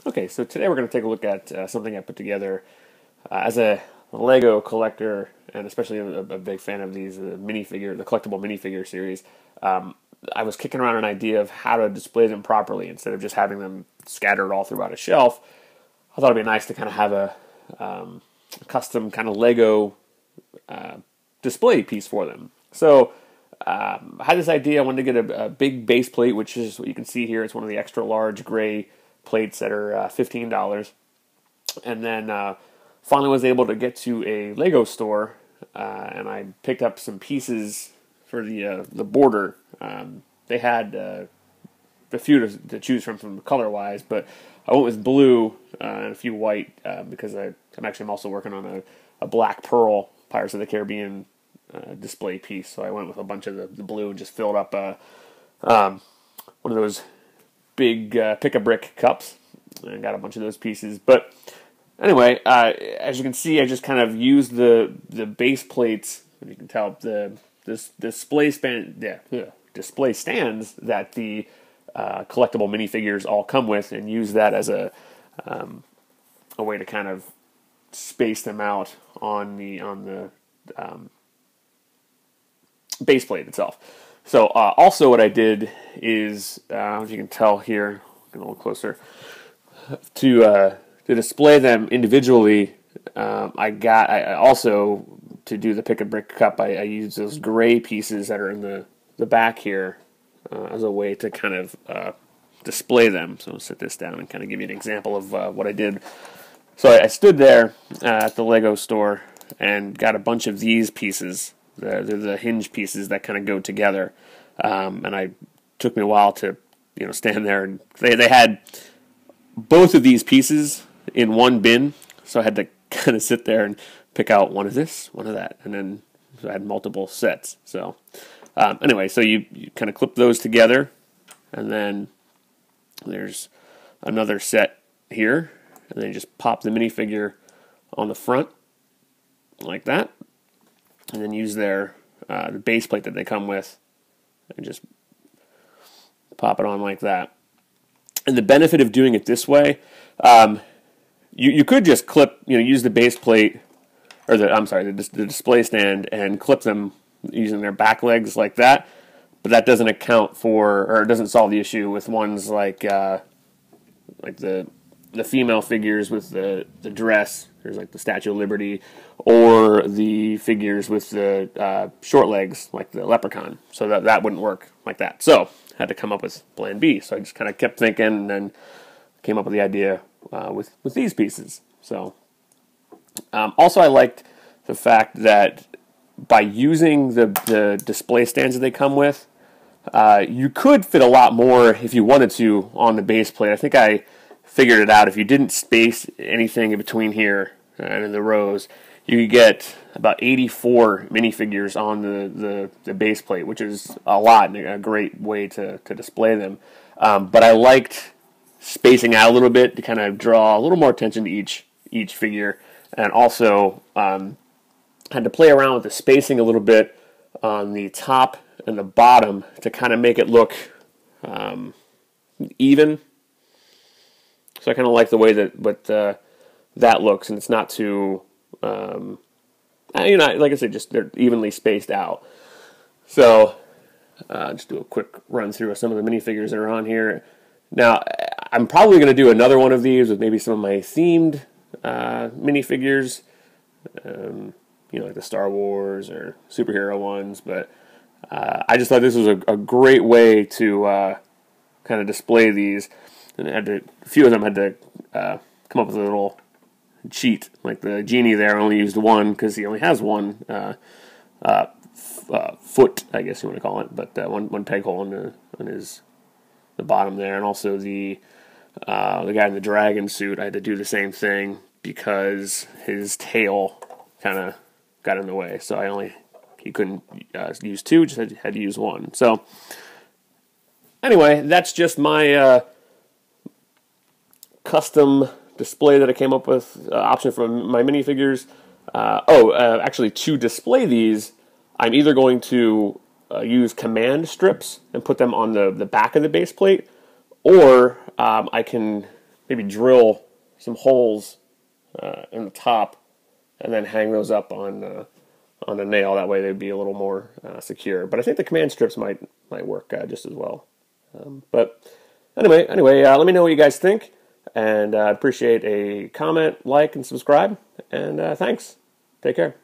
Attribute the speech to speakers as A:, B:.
A: Okay, so today we're going to take a look at something I put together as a Lego collector, and especially a big fan of these minifigure, the collectible minifigure series. I was kicking around an idea of how to display them properly instead of just having them scattered all throughout a shelf. I thought it'd be nice to kind of have a custom kind of Lego display piece for them. So I had this idea. I wanted to get a big base plate, which is what you can see here. It's one of the extra large gray plates that are $15, and then finally was able to get to a Lego store, and I picked up some pieces for the border. They had a few to choose from color wise, but I went with blue and a few white because I'm also working on a black pearl Pirates of the Caribbean display piece. So I went with a bunch of the blue and just filled up one of those big pick-a-brick cups and got a bunch of those pieces. But anyway, as you can see, I just kind of used the base plates. You can tell this display display stands that the collectible minifigures all come with, and use that as a way to kind of space them out on the base plate itself. So also what I did is, as you can tell here, get a little closer, to display them individually, I also, to do the pick-a-brick cup, I used those gray pieces that are in the back here as a way to kind of display them. So I'll set this down and kind of give you an example of what I did. So I stood there at the Lego store and got a bunch of these pieces. They're the hinge pieces that kind of go together, and took me a while to stand there, and they had both of these pieces in one bin, so I had to kind of sit there and pick out one of this, one of that, and then I had multiple sets. So anyway, so you kind of clip those together, and then there's another set here, and then you just pop the minifigure on the front like that, and then use the base plate that they come with, and just pop it on like that. And the benefit of doing it this way, you could just clip, use the base plate, or the display stand, and clip them using their back legs like that. But that doesn't account for, or it doesn't solve the issue with ones like the female figures with the dress. There's like the Statue of Liberty, or the figures with the short legs, like the leprechaun. So that wouldn't work like that. So I had to come up with plan B. So I just kind of kept thinking, and then came up with the idea with these pieces. So also, I liked the fact that by using the display stands that they come with, you could fit a lot more if you wanted to on the base plate. I think I figured it out. If you didn't space anything in between here and in the rows, you could get about 84 minifigures on the base plate, which is a lot and a great way to display them. But I liked spacing out a little bit to kind of draw a little more attention to each figure, and also had to play around with the spacing a little bit on the top and the bottom to kind of make it look even. So I kind of like the way that looks, and it's not too, like I said, just they're evenly spaced out. So just do a quick run through of some of the minifigures that are on here. Now, I'm probably going to do another one of these with maybe some of my themed minifigures, like the Star Wars or superhero ones, but I just thought this was a great way to kind of display these. And a few of them had to come up with a little cheat. Like the genie there only used one because he only has one foot, I guess you want to call it, but one peg hole on the bottom there. And also the guy in the dragon suit, I had to do the same thing because his tail kind of got in the way. So he couldn't use two, just had to use one. So anyway, that's just my custom display that I came up with, option for my minifigures. Actually, to display these, I'm either going to use command strips and put them on the back of the base plate, or I can maybe drill some holes in the top, and then hang those up on a nail. That way they'd be a little more secure. But I think the command strips might work just as well. But anyway, let me know what you guys think, and I appreciate a comment, like, and subscribe. And thanks. Take care.